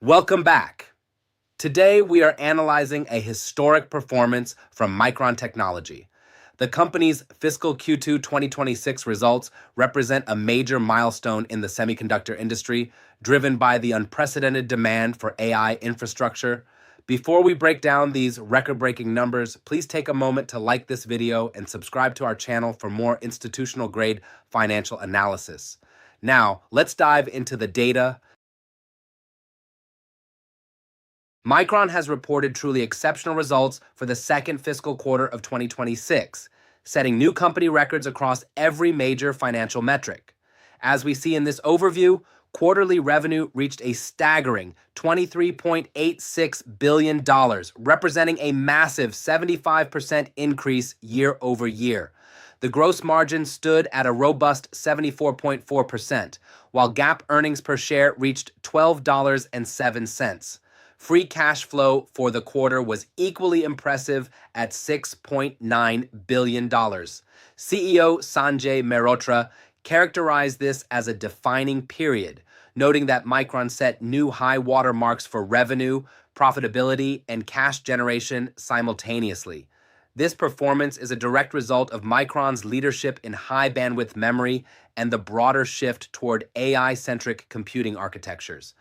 Welcome back. Today, we are analyzing a historic performance from Micron Technology. The company's fiscal Q2 2026 results represent a major milestone in the semiconductor industry, driven by the unprecedented demand for AI infrastructure. Before we break down these record-breaking numbers, please take a moment to like this video and subscribe to our channel for more institutional-grade financial analysis. Now, let's dive into the data. Micron has reported truly exceptional results for the second fiscal quarter of 2026, setting new company records across every major financial metric. As we see in this overview, quarterly revenue reached a staggering $23.86 billion, representing a massive 75% increase year over year. The gross margin stood at a robust 74.4%, while GAAP earnings per share reached $12.07. Free cash flow for the quarter was equally impressive at $6.9 billion. CEO Sanjay Mehrotra characterized this as a defining period, noting that Micron set new high water marks for revenue, profitability, and cash generation simultaneously. This performance is a direct result of Micron's leadership in high bandwidth memory and the broader shift toward AI-centric computing architectures.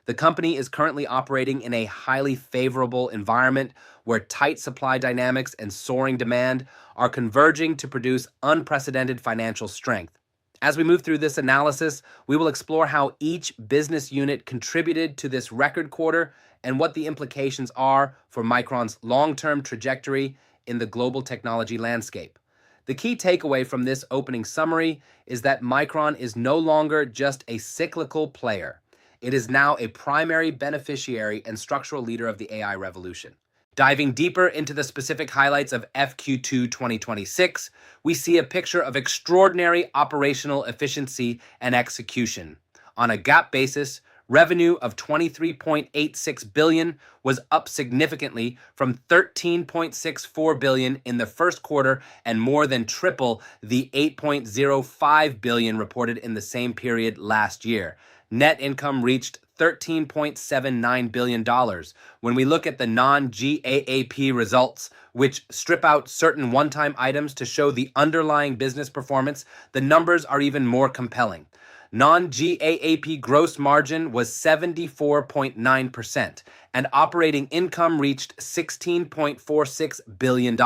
The company is currently operating in a highly favorable environment where tight supply dynamics and soaring demand are converging to produce unprecedented financial strength. As we move through this analysis, we will explore how each business unit contributed to this record quarter and what the implications are for Micron's long-term trajectory in the global technology landscape. The key takeaway from this opening summary is that Micron is no longer just a cyclical player. It is now a primary beneficiary and structural leader of the AI revolution. Diving deeper into the specific highlights of FQ2 2026, we see a picture of extraordinary operational efficiency and execution. On a GAAP basis, revenue of $23.86 billion was up significantly from $13.64 billion in the first quarter and more than triple the $8.05 billion reported in the same period last year. Net income reached $13.79 billion. When we look at the non-GAAP results, which strip out certain one-time items to show the underlying business performance, the numbers are even more compelling. Non-GAAP gross margin was 74.9%, and operating income reached $16.46 billion,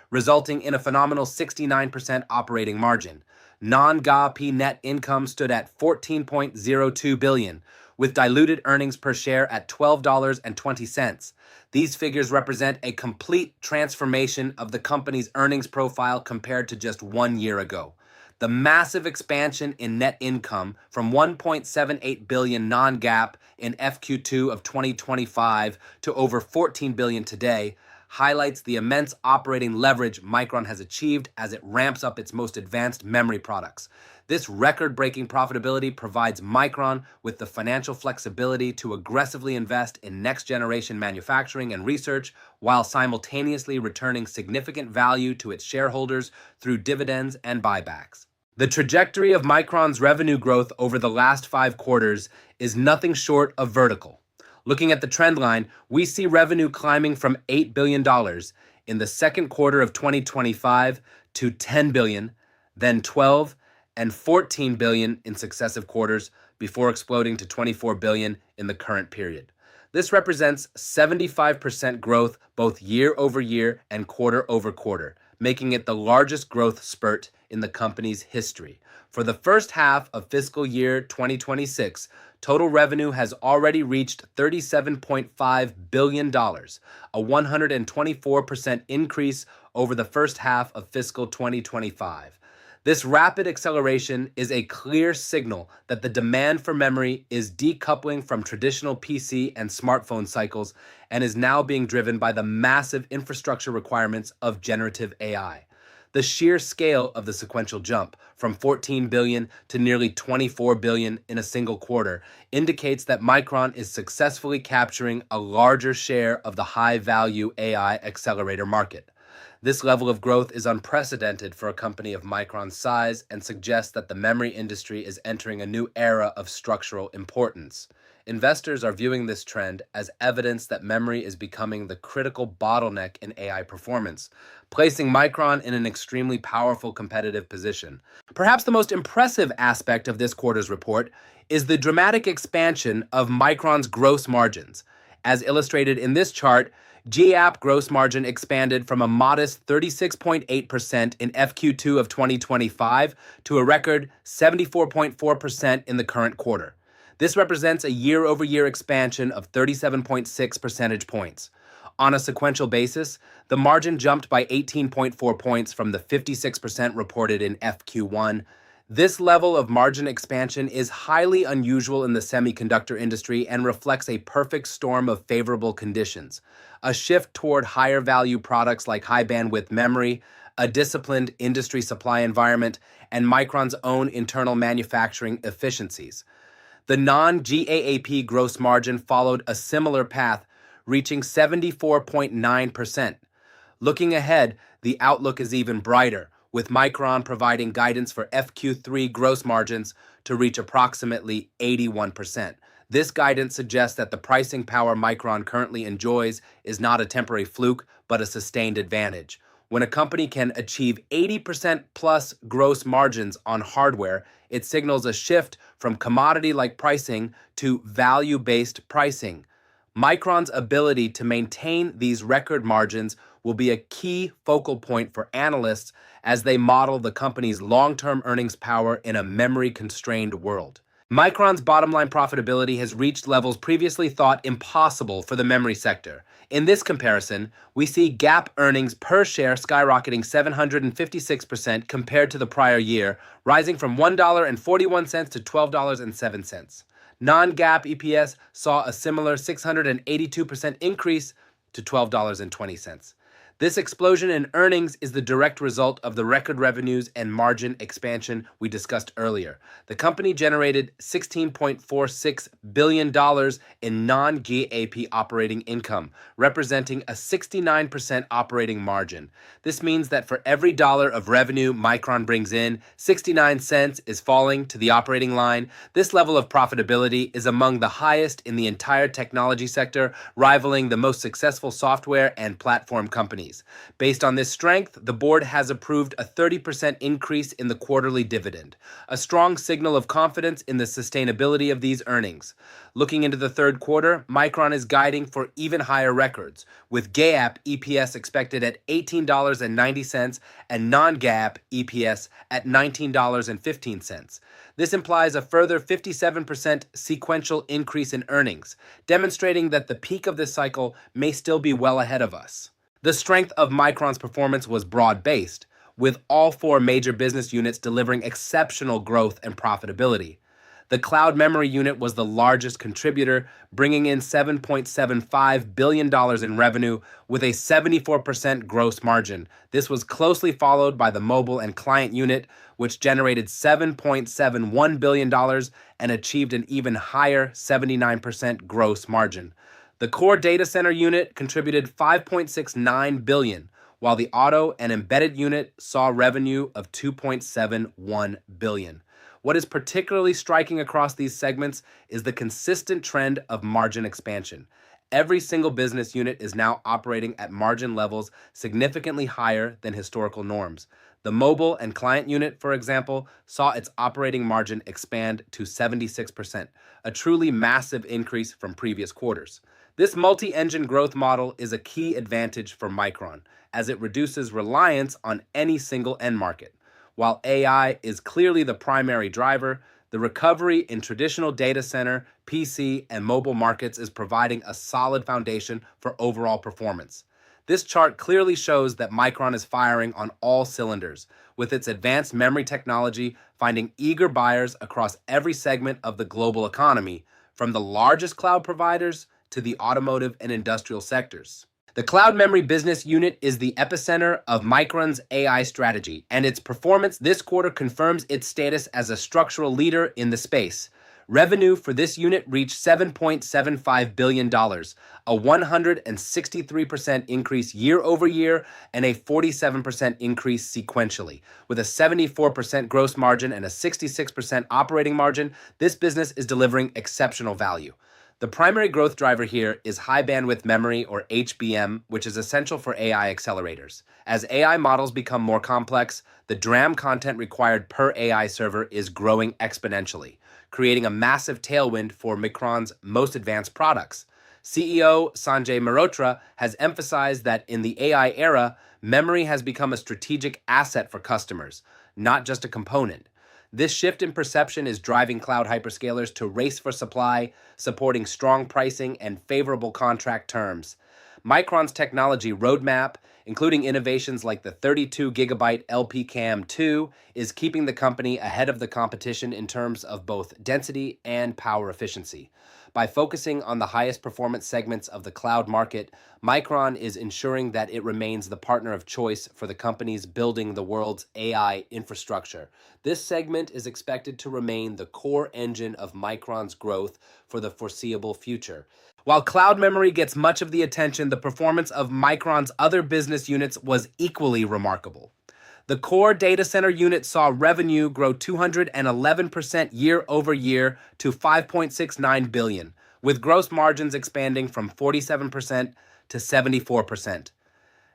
resulting in a phenomenal 69% operating margin. Non-GAAP net income stood at $14.02 billion, with diluted earnings per share at $12.20. These figures represent a complete transformation of the company's earnings profile compared to just 1 year ago. The massive expansion in net income from $1.78 billion non-GAAP in FQ2 of 2025 to over $14 billion today highlights the immense operating leverage Micron has achieved as it ramps up its most advanced memory products. This record-breaking profitability provides Micron with the financial flexibility to aggressively invest in next-generation manufacturing and research while simultaneously returning significant value to its shareholders through dividends and buybacks. The trajectory of Micron's revenue growth over the last 5 quarters is nothing short of vertical. Looking at the trend line, we see revenue climbing from $8 billion in the second quarter of 2025 to $10 billion, then $12 and $14 billion in successive quarters before exploding to $24 billion in the current period. This represents 75% growth both year over year and quarter over quarter, making it the largest growth spurt in the company's history. For the first half of fiscal year 2026, total revenue has already reached $37.5 billion, a 124% increase over the first half of fiscal 2025. This rapid acceleration is a clear signal that the demand for memory is decoupling from traditional PC and smartphone cycles and is now being driven by the massive infrastructure requirements of generative AI. The sheer scale of the sequential jump from 14 billion to nearly 24 billion in a single quarter indicates that Micron is successfully capturing a larger share of the high-value AI accelerator market. This level of growth is unprecedented for a company of Micron's size and suggests that the memory industry is entering a new era of structural importance. Investors are viewing this trend as evidence that memory is becoming the critical bottleneck in AI performance, placing Micron in an extremely powerful competitive position. Perhaps the most impressive aspect of this quarter's report is the dramatic expansion of Micron's gross margins. As illustrated in this chart, GAAP gross margin expanded from a modest 36.8% in FQ2 of 2025 to a record 74.4% in the current quarter. This represents a year-over-year expansion of 37.6 percentage points. On a sequential basis, the margin jumped by 18.4 points from the 56% reported in FQ1. This level of margin expansion is highly unusual in the semiconductor industry and reflects a perfect storm of favorable conditions: a shift toward higher value products like high bandwidth memory, a disciplined industry supply environment, and Micron's own internal manufacturing efficiencies. The non-GAAP gross margin followed a similar path, reaching 74.9%. Looking ahead, the outlook is even brighter, with Micron providing guidance for FQ3 gross margins to reach approximately 81%. This guidance suggests that the pricing power Micron currently enjoys is not a temporary fluke, but a sustained advantage. When a company can achieve 80% plus gross margins on hardware, it signals a shift from commodity-like pricing to value-based pricing. Micron's ability to maintain these record margins will be a key focal point for analysts as they model the company's long-term earnings power in a memory-constrained world. Micron's bottom-line profitability has reached levels previously thought impossible for the memory sector. In this comparison, we see GAAP earnings per share skyrocketing 756% compared to the prior year, rising from $1.41 to $12.07. Non-GAAP EPS saw a similar 682% increase to $12.20. This explosion in earnings is the direct result of the record revenues and margin expansion we discussed earlier. The company generated $16.46 billion in non-GAAP operating income, representing a 69% operating margin. This means that for every dollar of revenue Micron brings in, 69 cents is falling to the operating line. This level of profitability is among the highest in the entire technology sector, rivaling the most successful software and platform companies. Based on this strength, the board has approved a 30% increase in the quarterly dividend, a strong signal of confidence in the sustainability of these earnings. Looking into the third quarter, Micron is guiding for even higher records, with GAAP EPS expected at $18.90 and non-GAAP EPS at $19.15. This implies a further 57% sequential increase in earnings, demonstrating that the peak of this cycle may still be well ahead of us. The strength of Micron's performance was broad-based, with all four major business units delivering exceptional growth and profitability. The cloud memory unit was the largest contributor, bringing in $7.75 billion in revenue with a 74% gross margin. This was closely followed by the mobile and client unit, which generated $7.71 billion and achieved an even higher 79% gross margin. The core data center unit contributed $5.69 billion, while the auto and embedded unit saw revenue of $2.71 billion. What is particularly striking across these segments is the consistent trend of margin expansion. Every single business unit is now operating at margin levels significantly higher than historical norms. The mobile and client unit, for example, saw its operating margin expand to 76%, a truly massive increase from previous quarters. This multi-engine growth model is a key advantage for Micron, as it reduces reliance on any single end market. While AI is clearly the primary driver, the recovery in traditional data center, PC, and mobile markets is providing a solid foundation for overall performance. This chart clearly shows that Micron is firing on all cylinders, with its advanced memory technology finding eager buyers across every segment of the global economy, from the largest cloud providers to the automotive and industrial sectors. The cloud memory business unit is the epicenter of Micron's AI strategy, and its performance this quarter confirms its status as a structural leader in the space. Revenue for this unit reached $7.75 billion, a 163% increase year over year and a 47% increase sequentially. With a 74% gross margin and a 66% operating margin, this business is delivering exceptional value. The primary growth driver here is high bandwidth memory, or HBM, which is essential for AI accelerators. As AI models become more complex, the DRAM content required per AI server is growing exponentially, creating a massive tailwind for Micron's most advanced products. CEO Sanjay Mehrotra has emphasized that in the AI era, memory has become a strategic asset for customers, not just a component. This shift in perception is driving cloud hyperscalers to race for supply, supporting strong pricing and favorable contract terms. Micron's technology roadmap, including innovations like the 32 gigabyte LPCAMM2, is keeping the company ahead of the competition in terms of both density and power efficiency. By focusing on the highest performance segments of the cloud market, Micron is ensuring that it remains the partner of choice for the companies building the world's AI infrastructure. This segment is expected to remain the core engine of Micron's growth for the foreseeable future. While cloud memory gets much of the attention, the performance of Micron's other business units was equally remarkable. The core data center unit saw revenue grow 211% year over year to $5.69 billion, with gross margins expanding from 47% to 74%.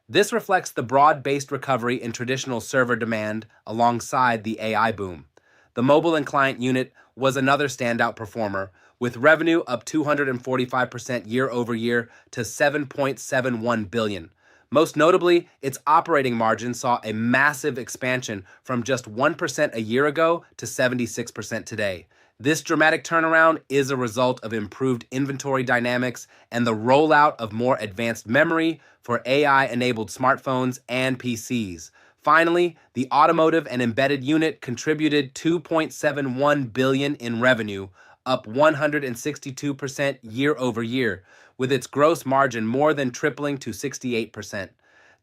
This reflects the broad-based recovery in traditional server demand alongside the AI boom. The mobile and client unit was another standout performer, with revenue up 245% year over year to $7.71 billion. Most notably, its operating margin saw a massive expansion from just 1% a year ago to 76% today. This dramatic turnaround is a result of improved inventory dynamics and the rollout of more advanced memory for AI-enabled smartphones and PCs. Finally, the automotive and embedded unit contributed $2.71 billion in revenue, up 162% year over year, with its gross margin more than tripling to 68%.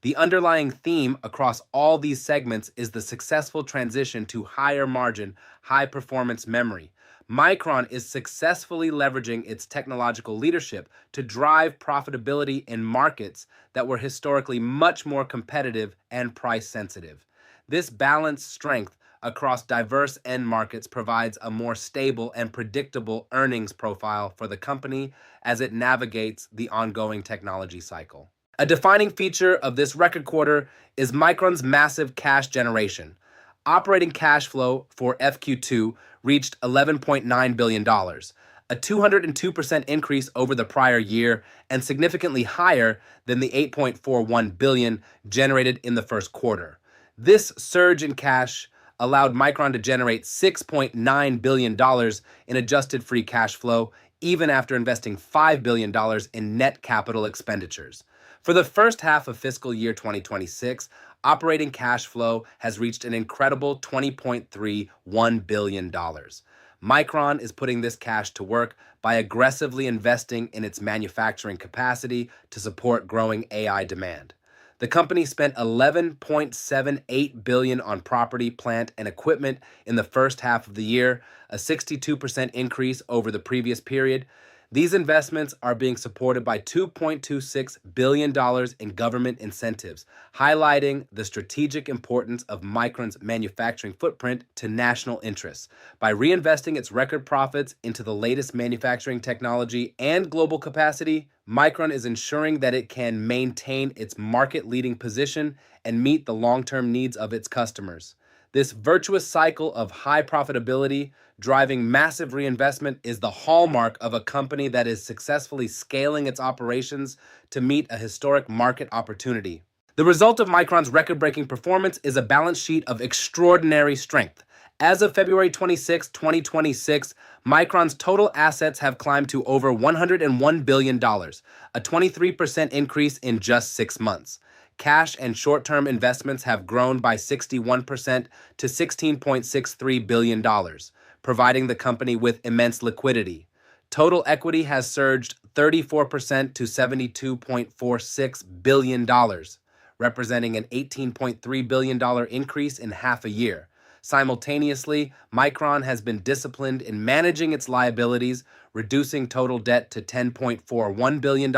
The underlying theme across all these segments is the successful transition to higher margin, high performance memory. Micron is successfully leveraging its technological leadership to drive profitability in markets that were historically much more competitive and price sensitive. This balanced strength across diverse end markets provides a more stable and predictable earnings profile for the company as it navigates the ongoing technology cycle. A defining feature of this record quarter is Micron's massive cash generation. Operating cash flow for FQ2 reached $11.9 billion, a 202% increase over the prior year and significantly higher than the $8.41 billion generated in the first quarter. This surge in cash allowed Micron to generate $6.9 billion in adjusted free cash flow, even after investing $5 billion in net capital expenditures. For the first half of fiscal year 2026, operating cash flow has reached an incredible $20.31 billion. Micron is putting this cash to work by aggressively investing in its manufacturing capacity to support growing AI demand. The company spent $11.78 billion on property, plant, and equipment in the first half of the year, a 62% increase over the previous period. These investments are being supported by $2.26 billion in government incentives, highlighting the strategic importance of Micron's manufacturing footprint to national interests. By reinvesting its record profits into the latest manufacturing technology and global capacity, Micron is ensuring that it can maintain its market-leading position and meet the long-term needs of its customers. This virtuous cycle of high profitability, driving massive reinvestment, is the hallmark of a company that is successfully scaling its operations to meet a historic market opportunity. The result of Micron's record-breaking performance is a balance sheet of extraordinary strength. As of February 26, 2026, Micron's total assets have climbed to over $101 billion, a 23% increase in just 6 months. Cash and short-term investments have grown by 61% to $16.63 billion, providing the company with immense liquidity. Total equity has surged 34% to $72.46 billion, representing an $18.3 billion increase in half a year. Simultaneously, Micron has been disciplined in managing its liabilities, reducing total debt to $10.41 billion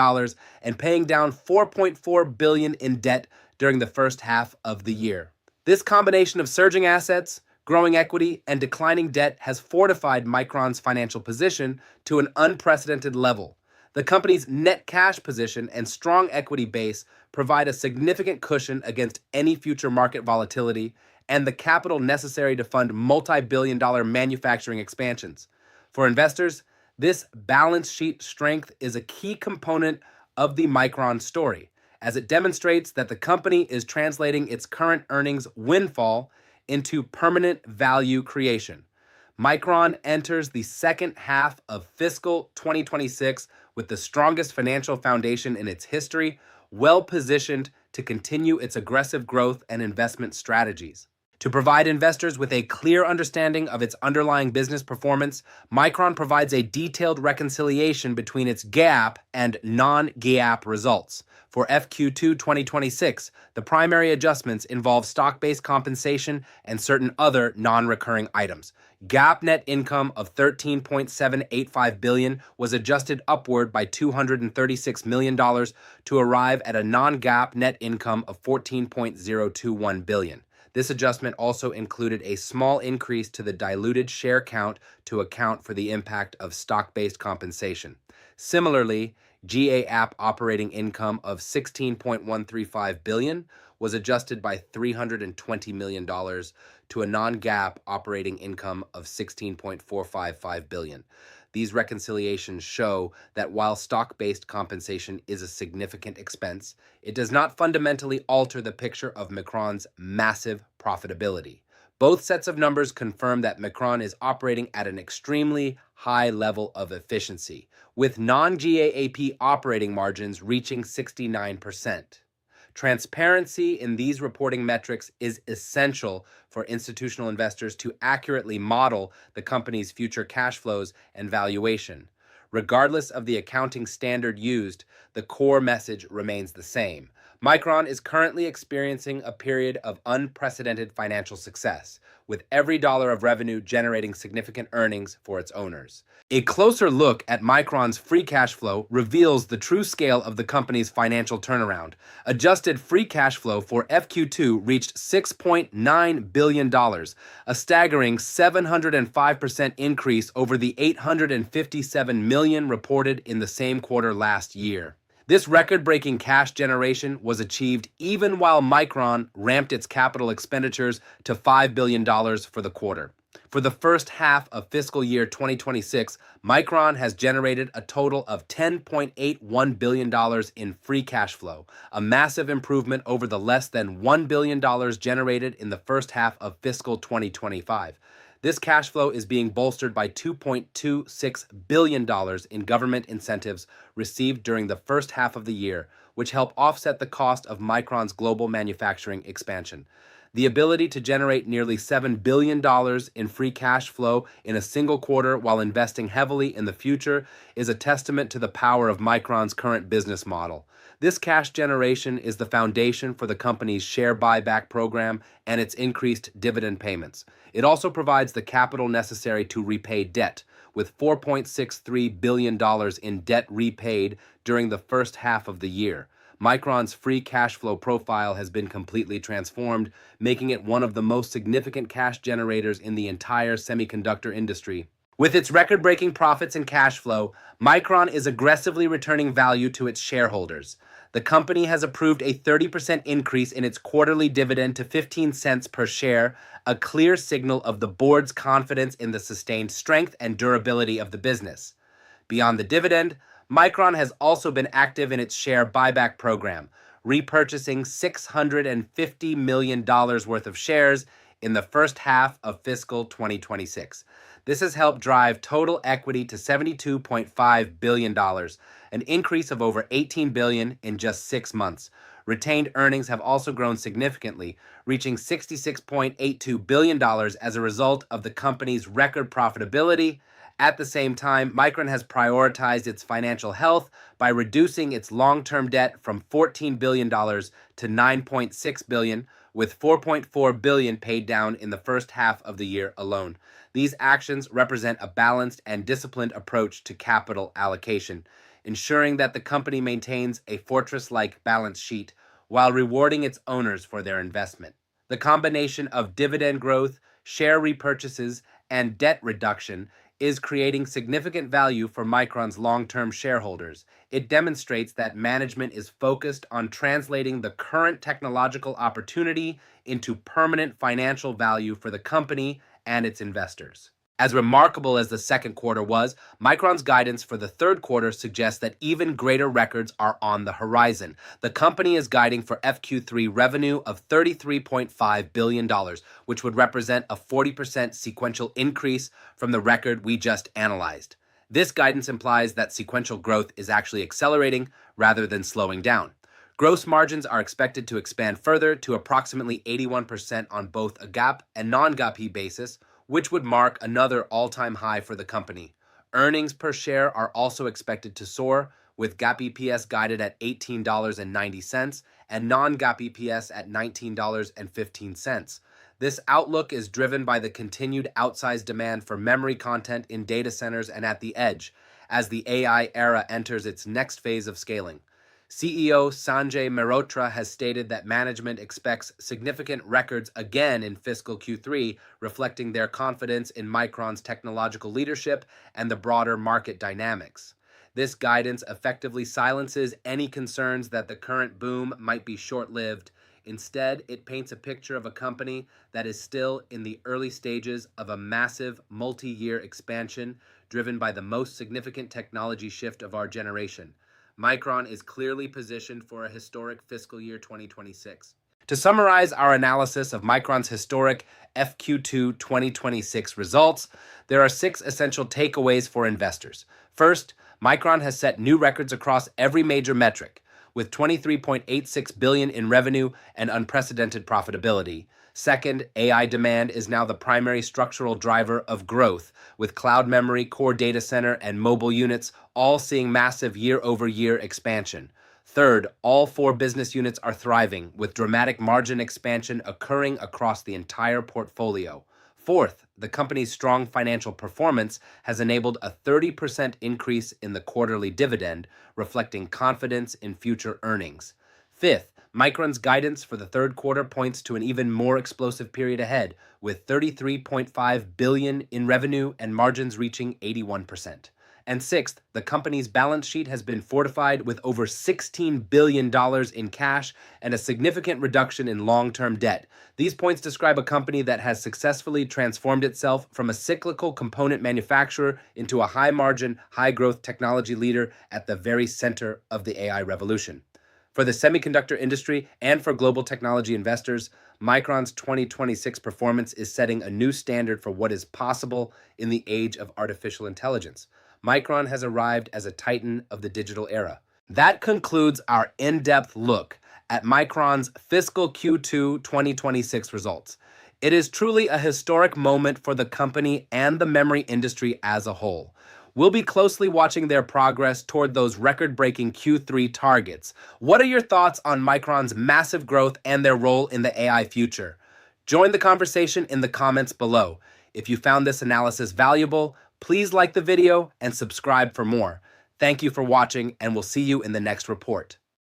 and paying down $4.4 billion in debt during the first half of the year. This combination of surging assets, Growing equity and declining debt has fortified Micron's financial position to an unprecedented level. The company's net cash position and strong equity base provide a significant cushion against any future market volatility and the capital necessary to fund multi-billion-dollar manufacturing expansions. For investors, this balance sheet strength is a key component of the Micron story, as it demonstrates that the company is translating its current earnings windfall into permanent value creation. Micron enters the second half of fiscal 2026 with the strongest financial foundation in its history, well positioned to continue its aggressive growth and investment strategies. To provide investors with a clear understanding of its underlying business performance, Micron provides a detailed reconciliation between its GAAP and non-GAAP results. For FQ2 2026, the primary adjustments involve stock-based compensation and certain other non-recurring items. GAAP net income of $13.785 billion was adjusted upward by $236 million to arrive at a non-GAAP net income of $14.021 billion. This adjustment also included a small increase to the diluted share count to account for the impact of stock-based compensation. Similarly, GAAP operating income of $16.135 billion was adjusted by $320 million to a non-GAAP operating income of $16.455 billion. These reconciliations show that while stock-based compensation is a significant expense, it does not fundamentally alter the picture of Micron's massive profitability. Both sets of numbers confirm that Micron is operating at an extremely high level of efficiency, with non-GAAP operating margins reaching 69%. Transparency in these reporting metrics is essential for institutional investors to accurately model the company's future cash flows and valuation. Regardless of the accounting standard used, the core message remains the same. Micron is currently experiencing a period of unprecedented financial success, with every dollar of revenue generating significant earnings for its owners. A closer look at Micron's free cash flow reveals the true scale of the company's financial turnaround. Adjusted free cash flow for FQ2 reached $6.9 billion, a staggering 705% increase over the $857 million reported in the same quarter last year. This record-breaking cash generation was achieved even while Micron ramped its capital expenditures to $5 billion for the quarter. For the first half of fiscal year 2026, Micron has generated a total of $10.81 billion in free cash flow, a massive improvement over the less than $1 billion generated in the first half of fiscal 2025. This cash flow is being bolstered by $2.26 billion in government incentives received during the first half of the year, which help offset the cost of Micron's global manufacturing expansion. The ability to generate nearly $7 billion in free cash flow in a single quarter while investing heavily in the future is a testament to the power of Micron's current business model. This cash generation is the foundation for the company's share buyback program and its increased dividend payments. It also provides the capital necessary to repay debt, with $4.63 billion in debt repaid during the first half of the year. Micron's free cash flow profile has been completely transformed, making it one of the most significant cash generators in the entire semiconductor industry. With its record-breaking profits and cash flow, Micron is aggressively returning value to its shareholders. The company has approved a 30% increase in its quarterly dividend to 15 cents per share, a clear signal of the board's confidence in the sustained strength and durability of the business. Beyond the dividend, Micron has also been active in its share buyback program, repurchasing $650 million worth of shares in the first half of fiscal 2026. This has helped drive total equity to $72.5 billion, an increase of over $18 billion in just 6 months. Retained earnings have also grown significantly, reaching $66.82 billion as a result of the company's record profitability. At the same time, Micron has prioritized its financial health by reducing its long-term debt from $14 billion to $9.6 billion, with $4.4 billion paid down in the first half of the year alone. These actions represent a balanced and disciplined approach to capital allocation, ensuring that the company maintains a fortress-like balance sheet while rewarding its owners for their investment. The combination of dividend growth, share repurchases, and debt reduction is creating significant value for Micron's long-term shareholders. It demonstrates that management is focused on translating the current technological opportunity into permanent financial value for the company and its investors. As remarkable as the second quarter was, Micron's guidance for the third quarter suggests that even greater records are on the horizon. The company is guiding for FQ3 revenue of $33.5 billion, which would represent a 40% sequential increase from the record we just analyzed. This guidance implies that sequential growth is actually accelerating rather than slowing down. Gross margins are expected to expand further to approximately 81% on both a GAAP and non-GAAP basis, which would mark another all-time high for the company. Earnings per share are also expected to soar, with GAAP EPS guided at $18.90 and non-GAAP EPS at $19.15. This outlook is driven by the continued outsized demand for memory content in data centers and at the edge, as the AI era enters its next phase of scaling. CEO Sanjay Mehrotra has stated that management expects significant records again in fiscal Q3, reflecting their confidence in Micron's technological leadership and the broader market dynamics. This guidance effectively silences any concerns that the current boom might be short-lived. Instead, it paints a picture of a company that is still in the early stages of a massive multi-year expansion driven by the most significant technology shift of our generation. Micron is clearly positioned for a historic fiscal year 2026. To summarize our analysis of Micron's historic FQ2 2026 results, there are 6 essential takeaways for investors. First, Micron has set new records across every major metric, with $23.86 billion in revenue and unprecedented profitability. Second, AI demand is now the primary structural driver of growth, with cloud memory, core data center, and mobile units all seeing massive year-over-year expansion. Third, all 4 business units are thriving, with dramatic margin expansion occurring across the entire portfolio. Fourth, the company's strong financial performance has enabled a 30% increase in the quarterly dividend, reflecting confidence in future earnings. Fifth, Micron's guidance for the third quarter points to an even more explosive period ahead, with $33.5 billion in revenue and margins reaching 81%. And sixth, the company's balance sheet has been fortified with over $16 billion in cash and a significant reduction in long-term debt. These points describe a company that has successfully transformed itself from a cyclical component manufacturer into a high-margin, high-growth technology leader at the very center of the AI revolution. For the semiconductor industry and for global technology investors, Micron's 2026 performance is setting a new standard for what is possible in the age of artificial intelligence. Micron has arrived as a titan of the digital era. That concludes our in-depth look at Micron's fiscal Q2 2026 results. It is truly a historic moment for the company and the memory industry as a whole. We'll be closely watching their progress toward those record-breaking Q3 targets. What are your thoughts on Micron's massive growth and their role in the AI future? Join the conversation in the comments below. If you found this analysis valuable, please like the video and subscribe for more. Thank you for watching, and we'll see you in the next report.